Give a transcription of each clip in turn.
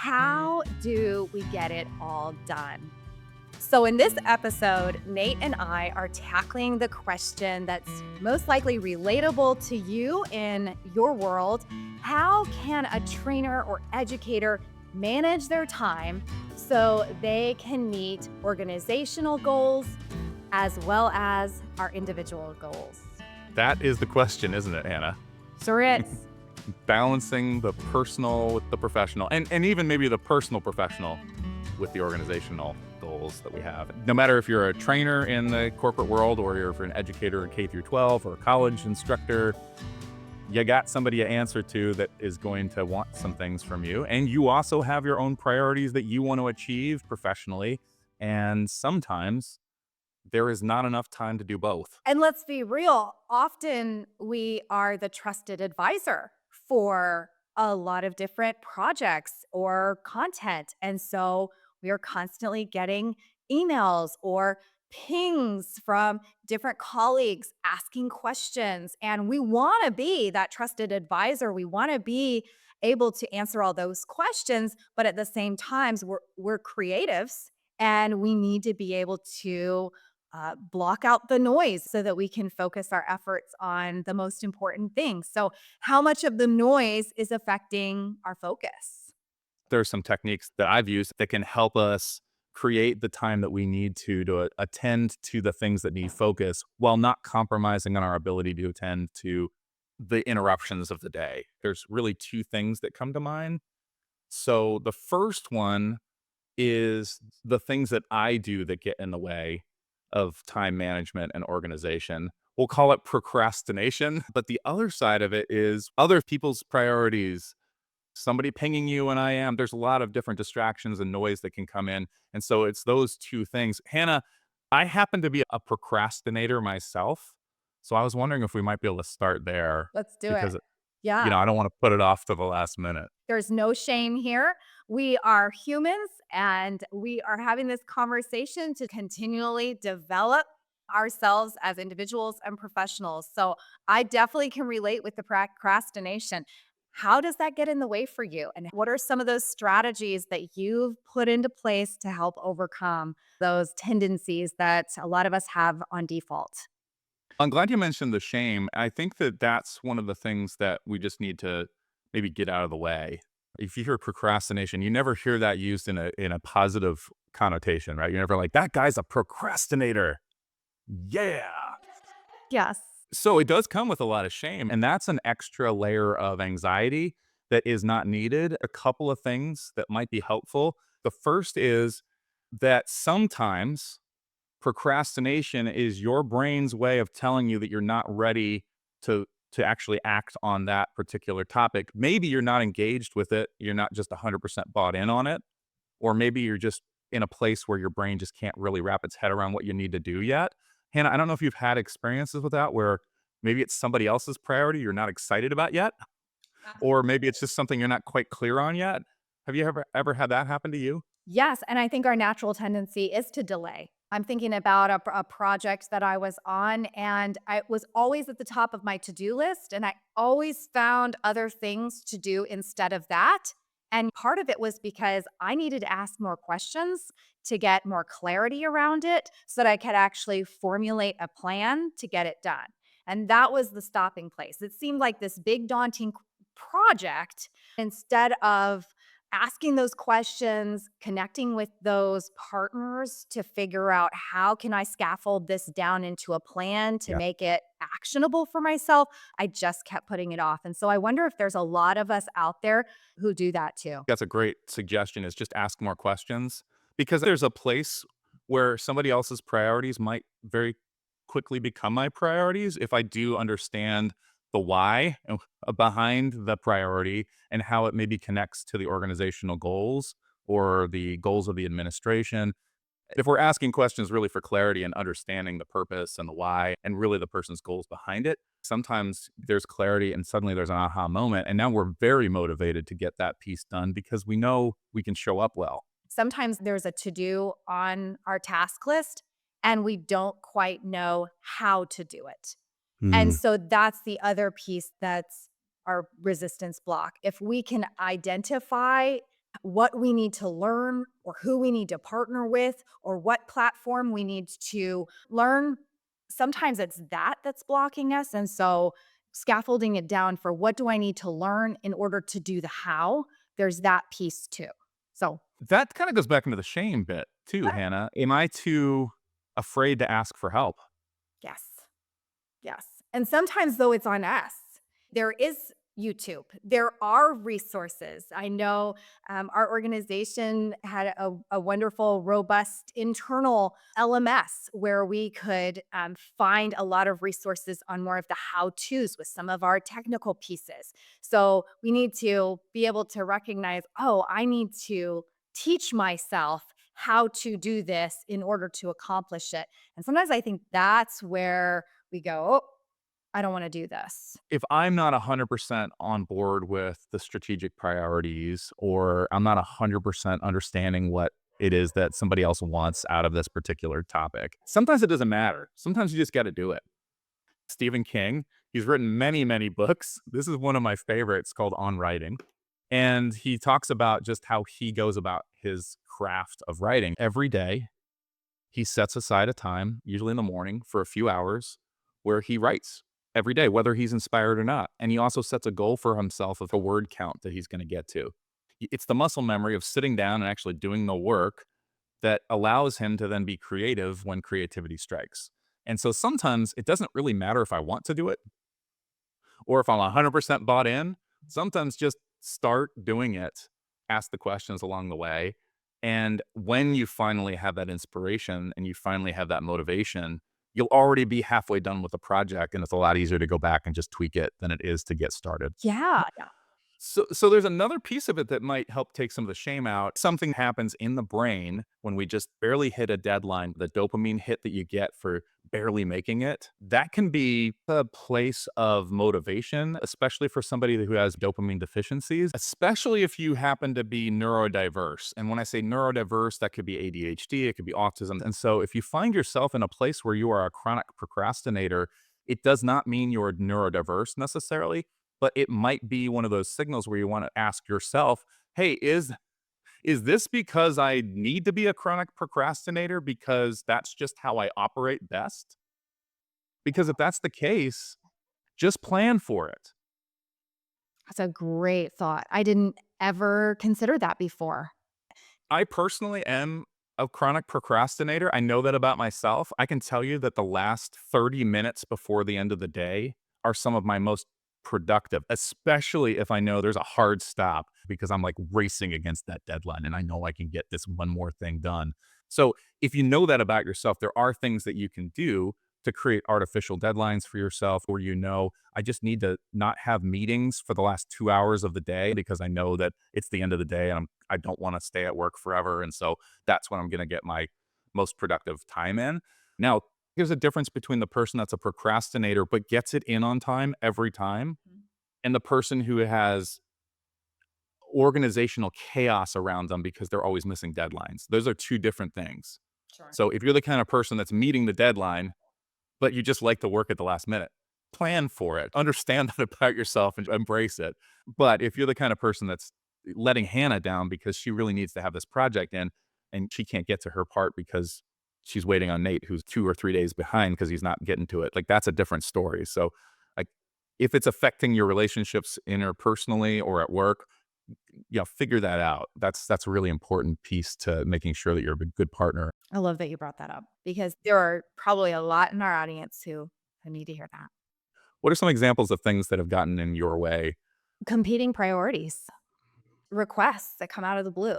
How do we get it all done? So, in this episode, Nate and I are tackling the question that's most likely relatable to you in your world. How can a trainer or educator manage their time so they can meet organizational goals as well as our individual goals? That is the question, isn't it, Hannah? Sure is. Balancing the personal with the professional, and even maybe the personal professional with the organizational goals that we have. No matter if you're a trainer in the corporate world or if you're an educator in K through 12 or a college instructor, you got somebody to answer to that is going to want some things from you. And you also have your own priorities that you want to achieve professionally. And sometimes there is not enough time to do both. And let's be real, often we are the trusted advisor for a lot of different projects or content. And so we are constantly getting emails or pings from different colleagues asking questions. And we want to be that trusted advisor. We want to be able to answer all those questions. But at the same time, we're creatives and we need to be able to block out the noise so that we can focus our efforts on the most important things. So, how much of the noise is affecting our focus? There's some techniques that I've used that can help us create the time that we need to attend to the things that need focus while not compromising on our ability to attend to the interruptions of the day. There's really two things that come to mind. So the first one is the things that I do that get in the way of time management and organization. We'll call it procrastination, but the other side of it is other people's priorities, somebody pinging you and there's a lot of different distractions and noise that can come in. And so it's those two things. Hannah, I happen to be a procrastinator myself. So I was wondering if we might be able to start there Let's do it. because, Yeah. I don't want to put it off to the last minute. There's no shame here. We are humans and we are having this conversation to continually develop ourselves as individuals and professionals. So I definitely can relate with the procrastination. How does that get in the way for you? And what are some of those strategies that you've put into place to help overcome those tendencies that a lot of us have on default? I'm glad you mentioned the shame. I think that that's one of the things that we just need to maybe get out of the way. If you hear procrastination, you never hear that used in a positive connotation, right? You're never like, that guy's a procrastinator. Yeah. Yes. So it does come with a lot of shame, and that's an extra layer of anxiety that is not needed. A couple of things that might be helpful. The first is that sometimes procrastination is your brain's way of telling you that you're not ready to actually act on that particular topic. Maybe you're not engaged with it, you're not just 100% bought in on it, or maybe you're just in a place where your brain just can't really wrap its head around what you need to do yet. Hannah, I don't know if you've had experiences with that where maybe it's somebody else's priority you're not excited about yet, or maybe it's just something you're not quite clear on yet. Have you ever had that happen to you? Yes, and I think our natural tendency is to delay. I'm thinking about a project that I was on, and I was always at the top of my to-do list, and I always found other things to do instead of that. And part of it was because I needed to ask more questions to get more clarity around it so that I could actually formulate a plan to get it done. And that was the stopping place. It seemed like this big, daunting project instead of asking those questions, connecting with those partners to figure out how can I scaffold this down into a plan to Yeah. make it actionable for myself. I just kept putting it off. And so I wonder if there's a lot of us out there who do that too. That's a great suggestion is just ask more questions because there's a place where somebody else's priorities might very quickly become my priorities if I do understand the why behind the priority and how it maybe connects to the organizational goals or the goals of the administration. If we're asking questions really for clarity and understanding the purpose and the why and really the person's goals behind it, sometimes there's clarity and suddenly there's an aha moment. And now we're very motivated to get that piece done because we know we can show up well. Sometimes there's a to do on our task list and we don't quite know how to do it. And Mm. so that's the other piece that's our resistance block. If we can identify what we need to learn or who we need to partner with or what platform we need to learn. Sometimes it's that's blocking us. And so scaffolding it down for what do I need to learn in order to do the how, there's that piece too. So, That kind of goes back into the shame bit too, Hannah. Am I too afraid to ask for help? yes. Yes. And sometimes, though, it's on us. There is YouTube. There are resources. I know our organization had a wonderful, robust internal LMS where we could find a lot of resources on more of the how to's with some of our technical pieces. So we need to be able to recognize, oh, I need to teach myself how to do this in order to accomplish it. And sometimes I think that's where we go, "Oh, I don't wanna do this." If I'm not 100% on board with the strategic priorities, or I'm not 100% understanding what it is that somebody else wants out of this particular topic, sometimes it doesn't matter. Sometimes you just got to do it. Stephen King, he's written many, many books. This is one of my favorites called On Writing. And he talks about just how he goes about his craft of writing. Every day, he sets aside a time, usually in the morning, for a few hours where he writes every day, whether he's inspired or not. And he also sets a goal for himself of a word count that he's going to get to. It's the muscle memory of sitting down and actually doing the work that allows him to then be creative when creativity strikes. And so sometimes it doesn't really matter if I want to do it or if I'm 100% bought in. Sometimes just start doing it, ask the questions along the way. And when you finally have that inspiration and you finally have that motivation, you'll already be halfway done with the project. And it's a lot easier to go back and just tweak it than it is to get started. Yeah, yeah. So there's another piece of it that might help take some of the shame out. Something happens in the brain when we just barely hit a deadline, the dopamine hit that you get for barely making it. That can be a place of motivation, especially for somebody who has dopamine deficiencies, especially if you happen to be neurodiverse. And when I say neurodiverse, that could be ADHD, it could be autism. And so if you find yourself in a place where you are a chronic procrastinator, it does not mean you're neurodiverse necessarily, but it might be one of those signals where you want to ask yourself, "Hey, is this because I need to be a chronic procrastinator because that's just how I operate best?" Because if that's the case, just plan for it. That's a great thought. I didn't ever consider that before. I personally am a chronic procrastinator. I know that about myself. I can tell you that the last 30 minutes before the end of the day are some of my most productive, especially if I know there's a hard stop because I'm like racing against that deadline and I know I can get this one more thing done. So, if you know that about yourself, there are things that you can do to create artificial deadlines for yourself where you know, I just need to not have meetings for the last 2 hours of the day because I know that it's the end of the day and I don't wanna stay at work forever, and so that's when I'm gonna get my most productive time in. Now, there's a difference between the person that's a procrastinator but gets it in on time every time, Mhm. and the person who has organizational chaos around them because they're always missing deadlines. Those are 2 different things. Sure. So, if you're the kind of person that's meeting the deadline but you just like to work at the last minute. Plan for it. Understand that about yourself and embrace it. But if you're the kind of person that's letting Hannah down because she really needs to have this project in and she can't get to her part because she's waiting on Nate who's 2 or 3 days behind because he's not getting to it. Like that's a different story. So like if it's affecting your relationships interpersonally or at work, yeah, figure that out. That's a really important piece to making sure that you're a good partner. I love that you brought that up because there are probably a lot in our audience who need to hear that. What are some examples of things that have gotten in your way? Competing priorities, requests that come out of the blue,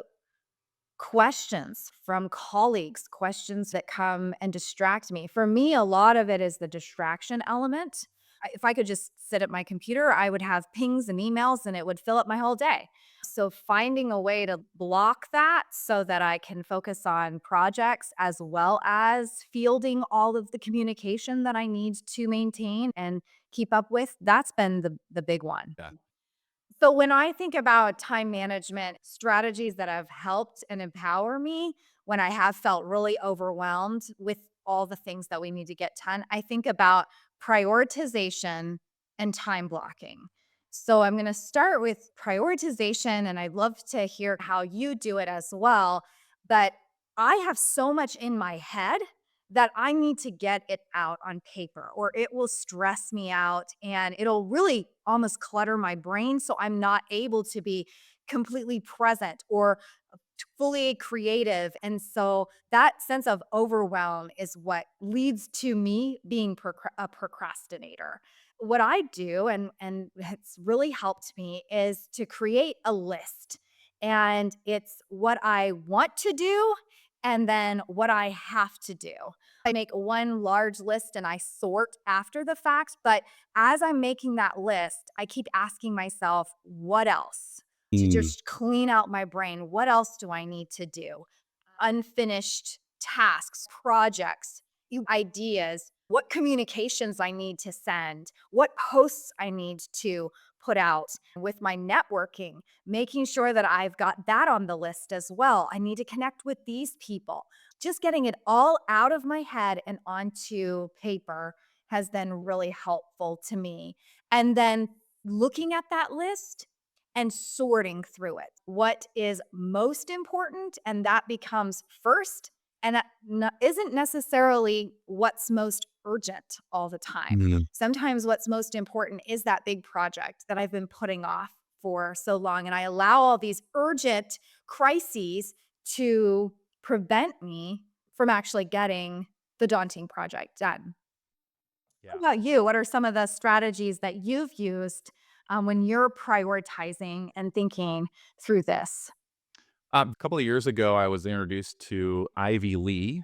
questions from colleagues, questions that come and distract me. For me, a lot of it is the distraction element. If I could just sit at my computer, I would have pings and emails and it would fill up my whole day. So, finding a way to block that so that I can focus on projects as well as fielding all of the communication that I need to maintain and keep up with, that's been the big one. Yeah. So when I think about time management strategies that have helped and empower me when I have felt really overwhelmed with all the things that we need to get done, I think about prioritization and time blocking. So I'm going to start with prioritization, and I'd love to hear how you do it as well. But I have so much in my head that I need to get it out on paper, or it will stress me out and it'll really almost clutter my brain. So I'm not able to be completely present or fully creative. And so that sense of overwhelm is what leads to me being a procrastinator. What I do and it's really helped me is to create a list. And it's what I want to do and then what I have to do. I make one large list and I sort after the fact, but as I'm making that list, I keep asking myself, what else? To Mm. just clean out my brain. What else do I need to do? Unfinished tasks, projects, ideas, what communications I need to send, what posts I need to put out with my networking, making sure that I've got that on the list as well. I need to connect with these people. Just getting it all out of my head and onto paper has been really helpful to me. And then looking at that list and sorting through it. What is most important? And that becomes first. And that isn't necessarily what's most urgent all the time. Mm. Sometimes what's most important is that big project that I've been putting off for so long. And I allow all these urgent crises to prevent me from actually getting the daunting project done. What Yeah. about you? What are some of the strategies that you've used when you're prioritizing and thinking through this? A couple of years ago, I was introduced to Ivy Lee,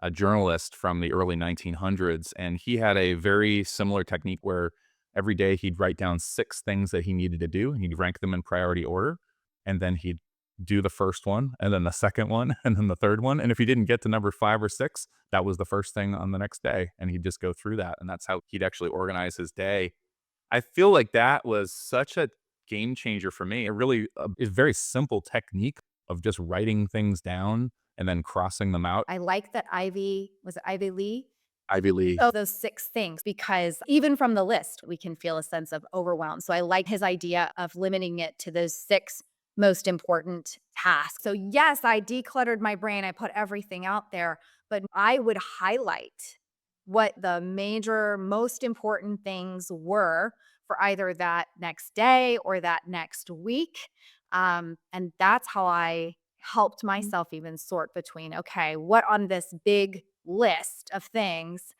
a journalist from the early 1900s, and he had a very similar technique where every day he'd write down 6 things that he needed to do, and he'd rank them in priority order, and then he'd do the first one, and then the second one, and then the third one, and if he didn't get to number 5 or 6, that was the first thing on the next day, and he'd just go through that, and that's how he'd actually organize his day. I feel like that was such a game changer for me. It really is very simple technique of just writing things down and then crossing them out. I like that Ivy, was it Ivy Lee? Ivy Lee. Oh, those 6 things, because even from the list, we can feel a sense of overwhelm. So I like his idea of limiting it to those 6 most important tasks. So yes, I decluttered my brain. I put everything out there, but I would highlight what the major, most important things were for either that next day or that next week. And that's how I helped myself even sort between, okay, what on this big list of things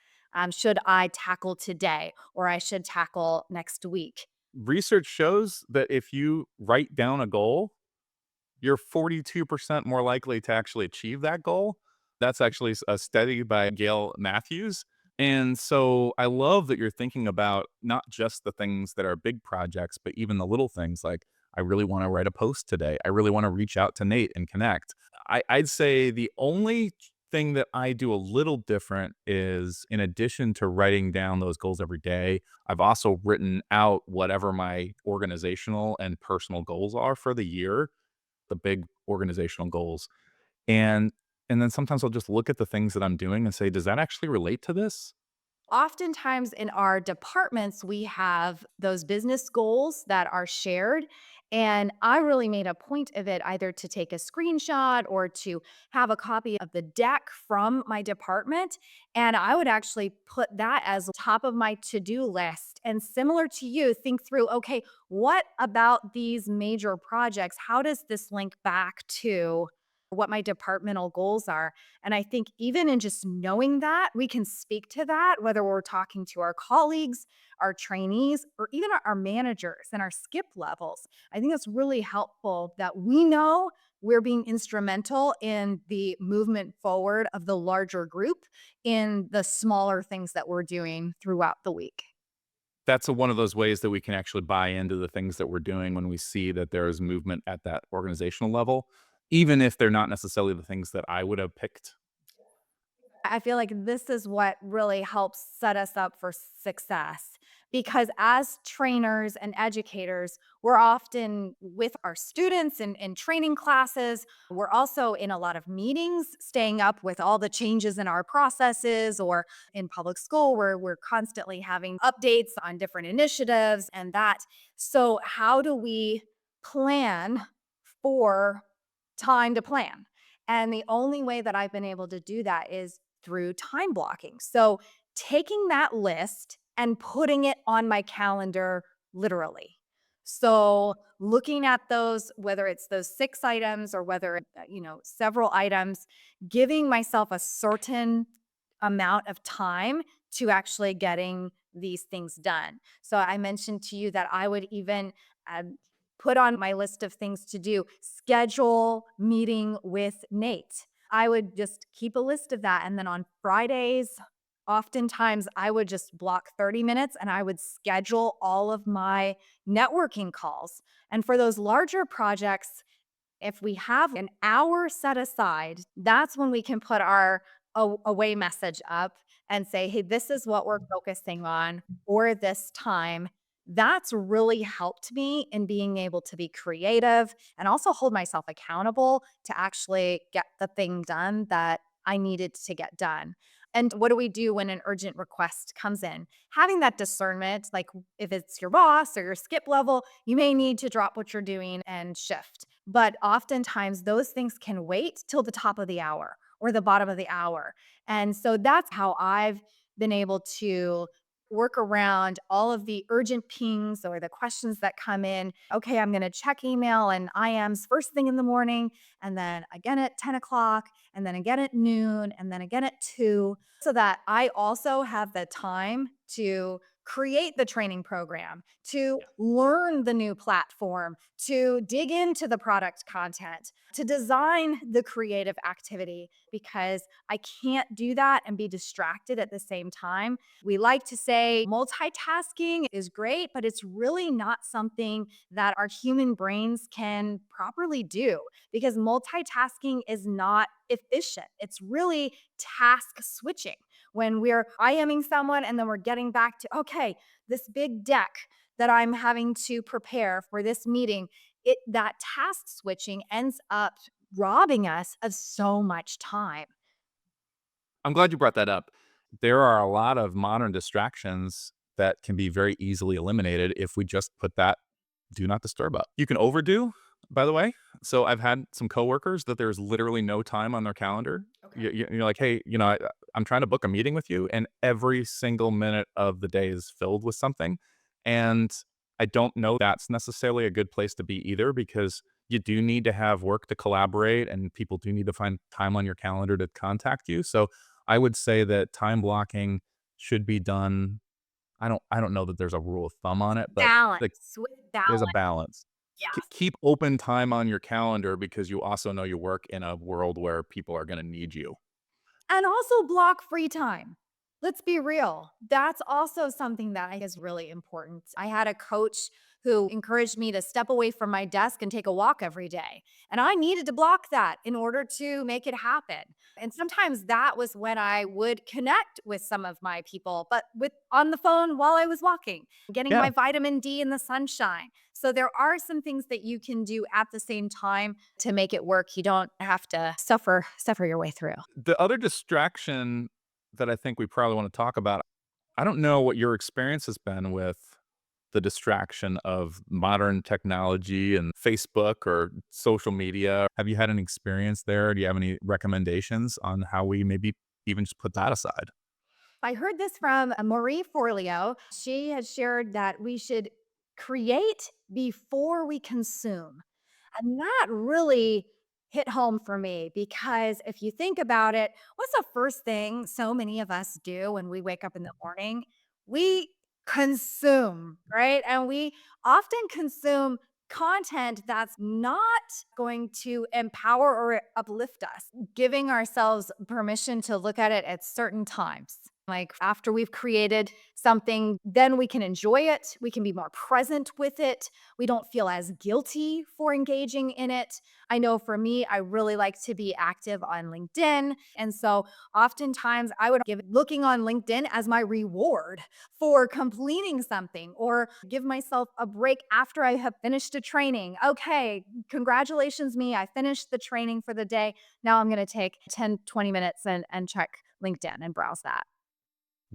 should I tackle today or I should tackle next week? Research shows that if you write down a goal, you're 42% more likely to actually achieve that goal. That's actually a study by Gail Matthews. And so I love that you're thinking about not just the things that are big projects, but even the little things like, I really want to write a post today. I really want to reach out to Nate and connect. I'd say the only thing that I do a little different is in addition to writing down those goals every day, I've also written out whatever my organizational and personal goals are for the year, the big organizational goals. And and then sometimes I'll just look at the things that I'm doing and say, "Does that actually relate to this?" Oftentimes in our departments, we have those business goals that are shared. And I really made a point of it either to take a screenshot or to have a copy of the deck from my department. And I would actually put that as top of my to do list. And similar to you, think through, okay, what about these major projects? How does this link back to what my departmental goals are? And I think even in just knowing that, we can speak to that, whether we're talking to our colleagues, our trainees, or even our managers and our skip levels. I think it's really helpful that we know we're being instrumental in the movement forward of the larger group in the smaller things that we're doing throughout the week. That's one of those ways that we can actually buy into the things that we're doing when we see that there is movement at that organizational level, even if they're not necessarily the things that I would have picked. I feel like this is what really helps set us up for success. because as trainers and educators, we're often with our students in training classes. We're also in a lot of meetings, staying up with all the changes in our processes, or in public school where we're constantly having updates on different initiatives and that. So, how do we plan for time to plan? And the only way that I've been able to do that is through time blocking. So, taking that list and putting it on my calendar literally. So, looking at those, whether it's those 6 items or whether, several items, giving myself a certain amount of time to actually getting these things done. So, I mentioned to you that I would even put on my list of things to do, schedule meeting with Nate. I would just keep a list of that. And then on Fridays, oftentimes I would just block 30 minutes and I would schedule all of my networking calls. And for those larger projects, if we have an hour set aside, that's when we can put our away message up and say, hey, this is what we're focusing on for this time. That's really helped me in being able to be creative and also hold myself accountable to actually get the thing done that I needed to get done. And what do we do when an urgent request comes in? Having that discernment, like if it's your boss or your skip level, you may need to drop what you're doing and shift. But oftentimes, those things can wait till the top of the hour or the bottom of the hour. And so that's how I've been able to work around all of the urgent pings or the questions that come in. Okay, I'm going to check email and IMs first thing in the morning, and then again at 10 o'clock, and then again at noon, and then again at 2, so that I also have the time to create the training program, to Yeah. learn the new platform, to dig into the product content, to design the creative activity, because I can't do that and be distracted at the same time. We like to say multitasking is great, but it's really not something that our human brains can properly do because multitasking is not efficient. It's really task switching when we're IMing someone and then we're getting back to, okay, this big deck that I'm having to prepare for this meeting, that task switching ends up robbing us of so much time. I'm glad you brought that up. There are a lot of modern distractions that can be very easily eliminated if we just put that do not disturb up. You can overdo, by the way. So I've had some coworkers that there's literally no time on their calendar. Okay. You're like, hey, I'm trying to book a meeting with you, and every single minute of the day is filled with something. And I don't know that's necessarily a good place to be either, because you do need to have work to collaborate, and people do need to find time on your calendar to contact you. So I would say that time blocking should be done. I don't know that there's a rule of thumb on it, but like Balance with there's a balance. balance. Yes. Keep open time on your calendar because you also know you work in a world where people are gonna need you. And also block free time. Let's be real. That's also something that I think is really important. I had a coach who encouraged me to step away from my desk and take a walk every day. And I needed to block that in order to make it happen. And sometimes that was when I would connect with some of my people, but with on the phone while I was walking, getting Yeah. my vitamin D in the sunshine. So there are some things that you can do at the same time to make it work. You don't have to suffer your way through. The other distraction that I think we probably wanna talk about, I don't know what your experience has been with the distraction of modern technology and Facebook or social media. Have you had any experience there? Do you have any recommendations on how we maybe even just put that aside? I heard this from Marie Forleo. She has shared that we should create before we consume. And that really hit home for me because if you think about it, what's the first thing so many of us do when we wake up in the morning? We consume, right? And we often consume content that's not going to empower or uplift us, giving ourselves permission to look at it at certain times. Like after we've created something, then we can enjoy it. We can be more present with it. We don't feel as guilty for engaging in it. I know for me, I really like to be active on LinkedIn. And so oftentimes I would give looking on LinkedIn as my reward for completing something or give myself a break after I have finished a training. Okay, congratulations, me. I finished the training for the day. Now I'm going to take 10, 20 minutes and check LinkedIn and browse that.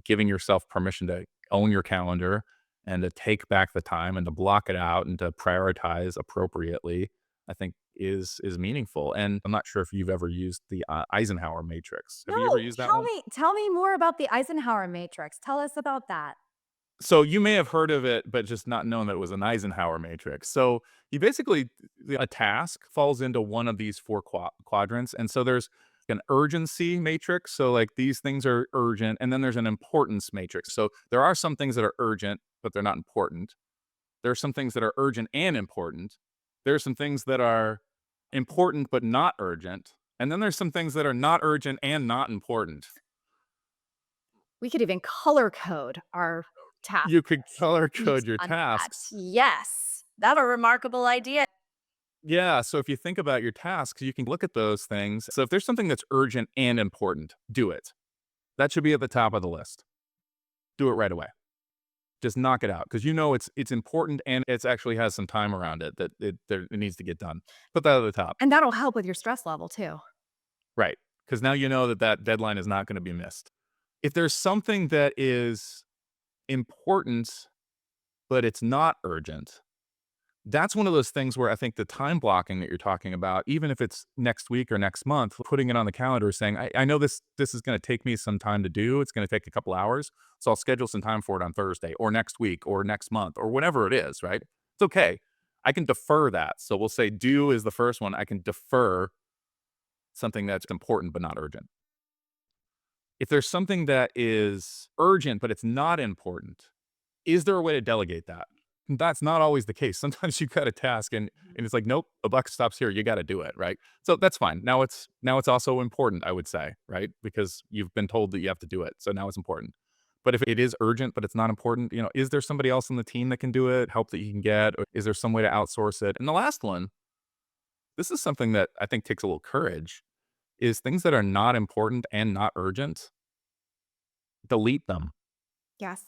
Giving yourself permission to own your calendar and to take back the time and to block it out and to prioritize appropriately, I think is meaningful. And I'm not sure if you've ever used the Eisenhower Matrix. Have you ever No, used that one? tell me more about the Eisenhower Matrix. Tell us about that. So you may have heard of it, but just not known that it was an Eisenhower matrix. So you basically a task falls into one of these four quadrants, and so there's an urgency matrix. So like these things are urgent, and then there's an importance matrix. So there are some things that are urgent, but they're not important. There are some things that are urgent and important. There are some things that are important but not urgent, and then there's some things that are not urgent and not important. We could even color code our tasks You could color code based your on that. tasks. Yes. That's a remarkable idea. Yeah, so if you think about your tasks, you can look at those things. So if there's something that's urgent and important, do it. That should be at the top of the list. Do it right away. Just knock it out because you know it's important and it actually has some time around it that it needs to get done. Put that at the top. And that'll help with your stress level too. Right. Because now you know that that deadline is not going to be missed. If there's something that is important, but it's not urgent, that's one of those things where I think the time blocking that you're talking about, even if it's next week or next month, putting it on the calendar saying, I know this is going to take me some time to do. It's going to take a couple hours. So I'll schedule some time for it on Thursday or next week or next month or whatever it is, right? It's okay. I can defer that. So we'll say do is the first one. I can defer something that's important but not urgent. If there's something that is urgent but it's not important, is there a way to delegate that? That's not always the case. Sometimes you got a task and it's like, "Nope, the buck stops here. You gotta do it," right? So that's fine. Now it's also important, I would say, right? Because you've been told that you have to do it, so now it's important. But if it is urgent, but it's not important, is there somebody else on the team that can do it, help that you can get? Or is there some way to outsource it? And the last one, this is something that I think takes a little courage, is things that are not important and not urgent, delete them. Yes.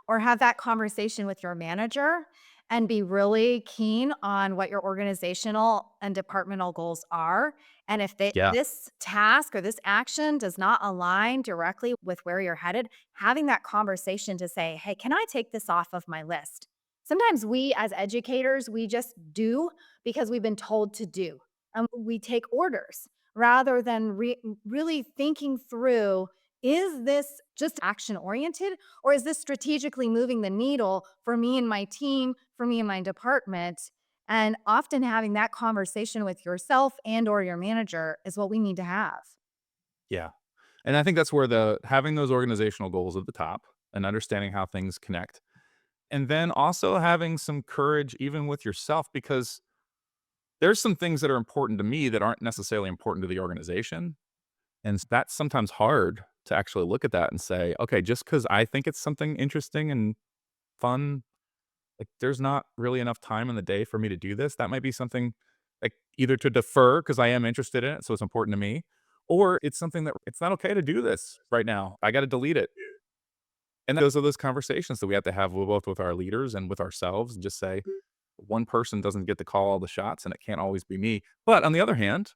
Or have that conversation with your manager and be really keen on what your organizational and departmental goals are. And if Yeah. this task or this action does not align directly with where you're headed, having that conversation to say, hey, can I take this off of my list? Sometimes we as educators, we just do because we've been told to do. And we take orders rather than really thinking through, is this just action oriented or is this strategically moving the needle for me and my team, for me and my department? And often having that conversation with yourself and or your manager is what we need to have. Yeah. And I think that's where the having those organizational goals at the top and understanding how things connect. And then also having some courage even with yourself because there's some things that are important to me that aren't necessarily important to the organization. And that's sometimes hard to actually look at that and say, okay, just because I think it's something interesting and fun, like there's not really enough time in the day for me to do this. That might be something like either to defer because I am interested in it, so it's important to me, or it's something that it's not okay to do this right now. I got to delete it. And those are those conversations that we have to have both with our leaders and with ourselves and just say, one person doesn't get to call all the shots and it can't always be me. But on the other hand,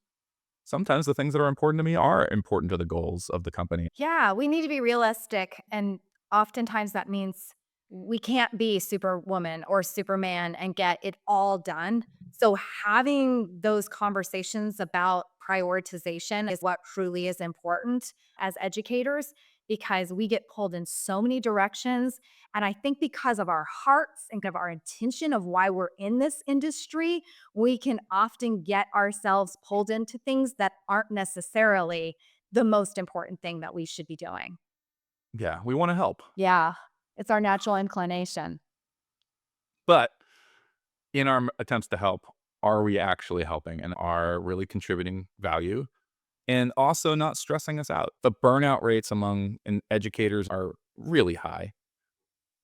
sometimes the things that are important to me are important to the goals of the company. Yeah, we need to be realistic. And oftentimes that means we can't be superwoman or superman and get it all done. So, having those conversations about prioritization is what truly is important as educators because we get pulled in so many directions. And I think because of our hearts and of our intention of why we're in this industry, we can often get ourselves pulled into things that aren't necessarily the most important thing that we should be doing. Yeah, we want to help. Yeah, it's our natural inclination. But in our attempts to help, are we actually helping and are really contributing value? and also not stressing us out. The burnout rates among educators are really high.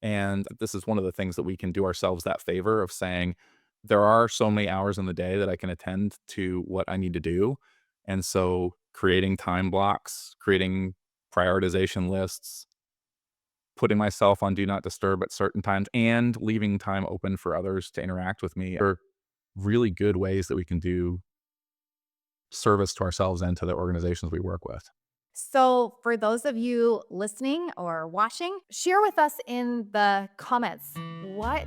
And this is one of the things that we can do ourselves that favor of saying, there are so many hours in the day that I can attend to what I need to do. And so creating time blocks, creating prioritization lists, putting myself on do not disturb at certain times, and leaving time open for others to interact with me are really good ways that we can do service to ourselves and to the organizations we work with. So, for those of you listening or watching, share with us in the comments what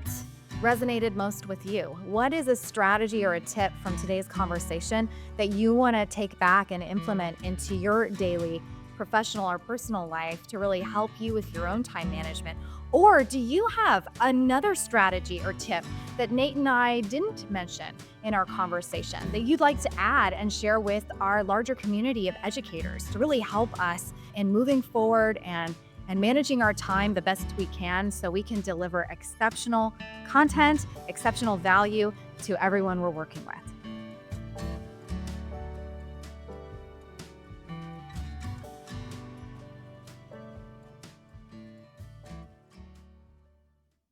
resonated most with you. What is a strategy or a tip from today's conversation that you want to take back and implement into your daily professional or personal life to really help you with your own time management? Or do you have another strategy or tip that Nate and I didn't mention in our conversation that you'd like to add and share with our larger community of educators to really help us in moving forward and managing our time the best we can so we can deliver exceptional content, exceptional value to everyone we're working with?